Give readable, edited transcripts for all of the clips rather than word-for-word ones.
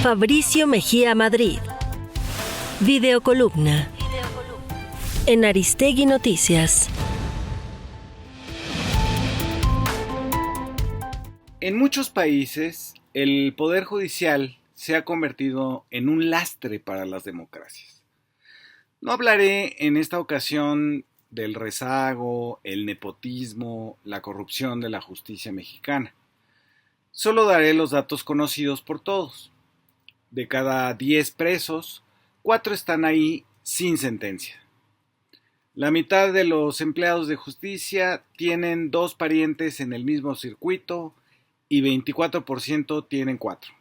Fabricio Mejía Madrid. Videocolumna. En Aristegui Noticias. En muchos países, el poder judicial se ha convertido en un lastre para las democracias. No hablaré en esta ocasión del rezago, el nepotismo, la corrupción de la justicia mexicana. Solo daré los datos conocidos por todos. De cada 10 presos, 4 están ahí sin sentencia. La mitad de los empleados de justicia tienen 2 parientes en el mismo circuito y 24% tienen 4.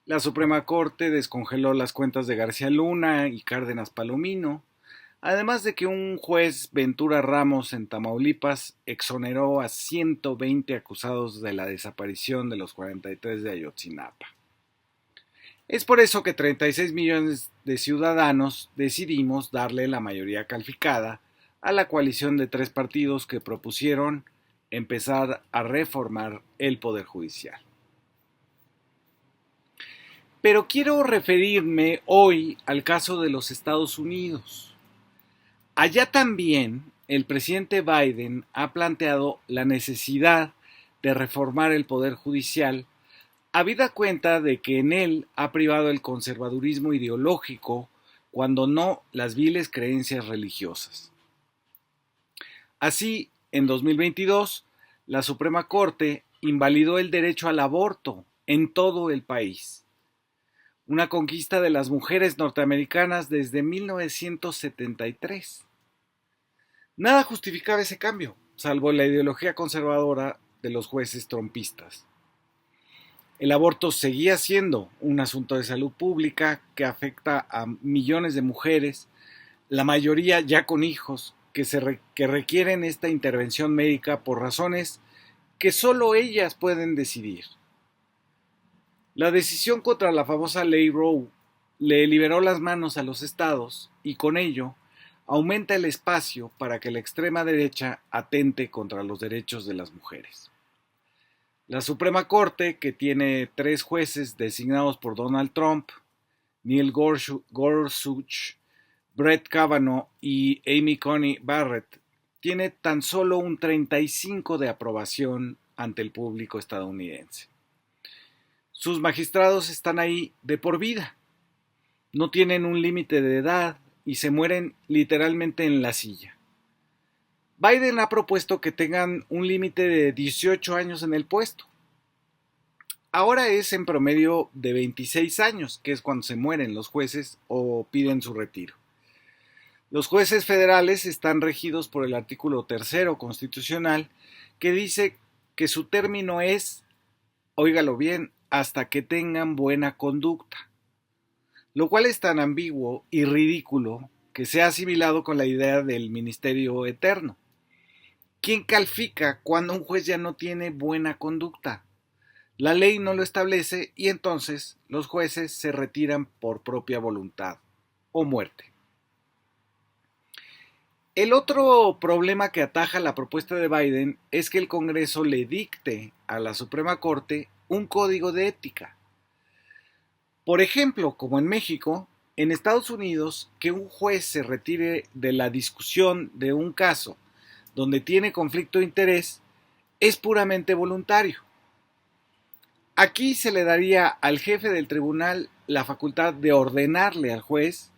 La Suprema Corte descongeló las cuentas de García Luna y Cárdenas Palomino, además de que un juez, Ventura Ramos, en Tamaulipas, exoneró a 120 acusados de la desaparición de los 43 de Ayotzinapa. Es por eso que 36 millones de ciudadanos decidimos darle la mayoría calificada a la coalición de 3 partidos que propusieron empezar a reformar el Poder Judicial. Pero quiero referirme hoy al caso de los Estados Unidos. Allá también el presidente Biden ha planteado la necesidad de reformar el Poder Judicial, habida cuenta de que en él ha privado el conservadurismo ideológico, cuando no las viles creencias religiosas. Así, en 2022, la Suprema Corte invalidó el derecho al aborto en todo el país. Una conquista de las mujeres norteamericanas desde 1973. Nada justificaba ese cambio, salvo la ideología conservadora de los jueces trumpistas. El aborto seguía siendo un asunto de salud pública que afecta a millones de mujeres, la mayoría ya con hijos, que requieren esta intervención médica por razones que solo ellas pueden decidir. La decisión contra la famosa ley Roe le liberó las manos a los estados y con ello aumenta el espacio para que la extrema derecha atente contra los derechos de las mujeres. La Suprema Corte, que tiene 3 jueces designados por Donald Trump, Neil Gorsuch, Brett Kavanaugh y Amy Coney Barrett, tiene tan solo un 35% de aprobación ante el público estadounidense. Sus magistrados están ahí de por vida. No tienen un límite de edad y se mueren literalmente en la silla. Biden ha propuesto que tengan un límite de 18 años en el puesto. Ahora es en promedio de 26 años, que es cuando se mueren los jueces o piden su retiro. Los jueces federales están regidos por el artículo 3 constitucional, que dice que su término es, óigalo bien, hasta que tengan buena conducta, lo cual es tan ambiguo y ridículo que se ha asimilado con la idea del ministerio eterno. ¿Quién califica cuando un juez ya no tiene buena conducta? La ley no lo establece y entonces los jueces se retiran por propia voluntad o muerte. El otro problema que ataja la propuesta de Biden es que el Congreso le dicte a la Suprema Corte un código de ética. Por ejemplo, como en México, en Estados Unidos, que un juez se retire de la discusión de un caso donde tiene conflicto de interés es puramente voluntario. Aquí se le daría al jefe del tribunal la facultad de ordenarle al juez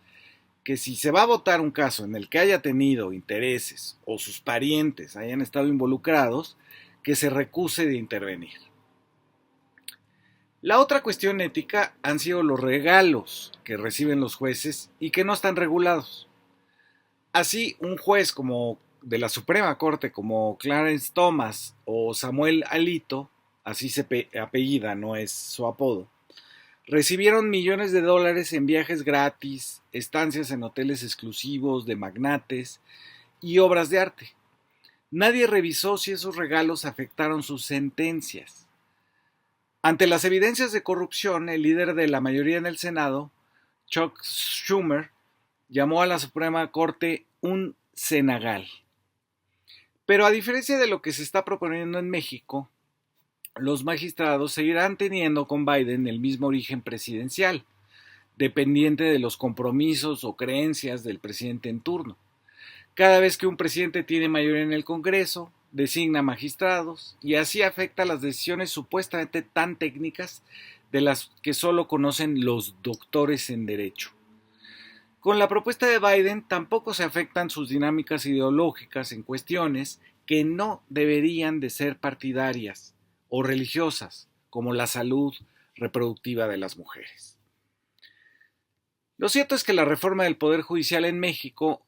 que si se va a votar un caso en el que haya tenido intereses o sus parientes hayan estado involucrados, que se recuse de intervenir. La otra cuestión ética han sido los regalos que reciben los jueces y que no están regulados. Así, un juez como de la Suprema Corte como Clarence Thomas o Samuel Alito, así se apellida, no es su apodo, recibieron millones de dólares en viajes gratis, estancias en hoteles exclusivos de magnates y obras de arte. Nadie revisó si esos regalos afectaron sus sentencias. Ante las evidencias de corrupción, el líder de la mayoría en el Senado, Chuck Schumer, llamó a la Suprema Corte un cenagal. Pero a diferencia de lo que se está proponiendo en México, los magistrados seguirán teniendo con Biden el mismo origen presidencial, dependiente de los compromisos o creencias del presidente en turno. Cada vez que un presidente tiene mayoría en el Congreso, designa magistrados y así afecta las decisiones supuestamente tan técnicas de las que solo conocen los doctores en derecho. Con la propuesta de Biden tampoco se afectan sus dinámicas ideológicas en cuestiones que no deberían de ser partidarias o religiosas, como la salud reproductiva de las mujeres. Lo cierto es que la reforma del Poder Judicial en México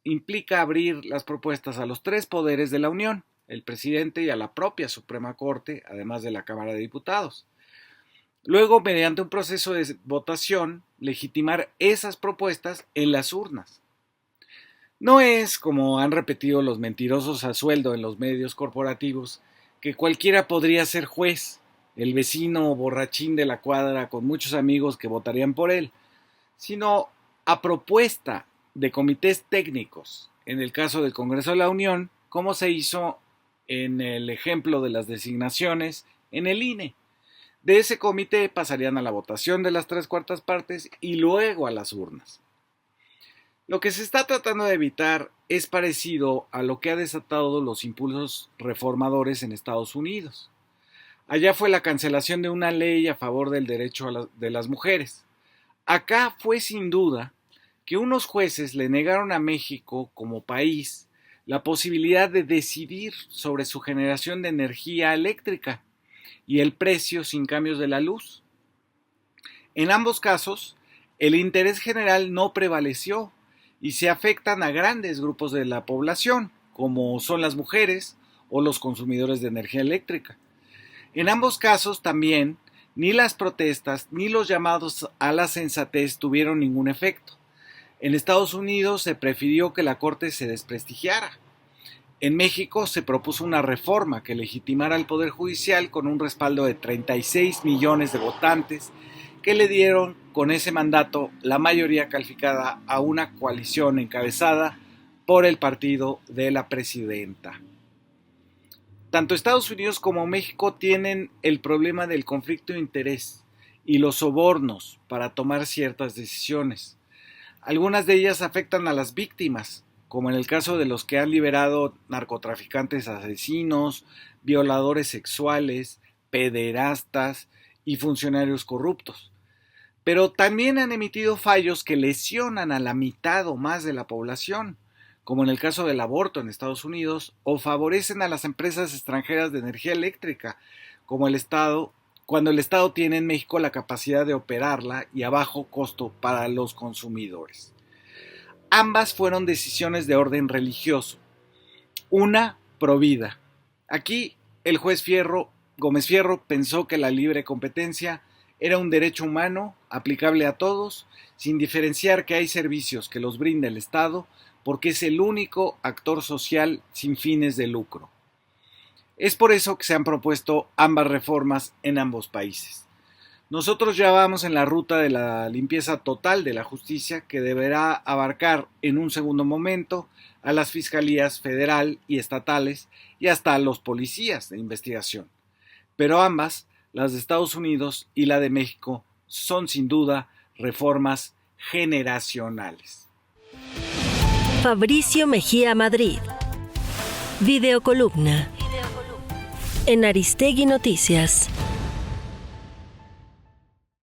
implica abrir las propuestas a los tres poderes de la Unión, el presidente y a la propia Suprema Corte, además de la Cámara de Diputados. Luego, mediante un proceso de votación, legitimar esas propuestas en las urnas. No es, como han repetido los mentirosos a sueldo en los medios corporativos, que cualquiera podría ser juez, el vecino borrachín de la cuadra con muchos amigos que votarían por él, sino a propuesta de comités técnicos, en el caso del Congreso de la Unión, como se hizo en el ejemplo de las designaciones en el INE. De ese comité pasarían a la votación de las 3/4 partes y luego a las urnas. Lo que se está tratando de evitar es parecido a lo que ha desatado los impulsos reformadores en Estados Unidos. Allá fue la cancelación de una ley a favor del derecho de las mujeres. Acá fue sin duda que unos jueces le negaron a México como país la posibilidad de decidir sobre su generación de energía eléctrica y el precio sin cambios de la luz. En ambos casos, el interés general no prevaleció y se afectan a grandes grupos de la población, como son las mujeres o los consumidores de energía eléctrica. En ambos casos también, ni las protestas ni los llamados a la sensatez tuvieron ningún efecto. En Estados Unidos se prefirió que la Corte se desprestigiara. En México se propuso una reforma que legitimara al Poder Judicial con un respaldo de 36 millones de votantes que le dieron con ese mandato la mayoría calificada a una coalición encabezada por el partido de la presidenta. Tanto Estados Unidos como México tienen el problema del conflicto de interés y los sobornos para tomar ciertas decisiones. Algunas de ellas afectan a las víctimas, como en el caso de los que han liberado narcotraficantes asesinos, violadores sexuales, pederastas y funcionarios corruptos. Pero también han emitido fallos que lesionan a la mitad o más de la población, como en el caso del aborto en Estados Unidos, o favorecen a las empresas extranjeras de energía eléctrica, como cuando el Estado tiene en México la capacidad de operarla y a bajo costo para los consumidores. Ambas fueron decisiones de orden religioso. Una provida. Aquí el juez Gómez Fierro pensó que la libre competencia era un derecho humano aplicable a todos, sin diferenciar que hay servicios que los brinda el Estado, porque es el único actor social sin fines de lucro. Es por eso que se han propuesto ambas reformas en ambos países. Nosotros ya vamos en la ruta de la limpieza total de la justicia, que deberá abarcar en un segundo momento a las fiscalías federal y estatales y hasta a los policías de investigación. Pero ambas, las de Estados Unidos y la de México, son sin duda reformas generacionales. Fabricio Mejía Madrid. Videocolumna. En Aristegui Noticias.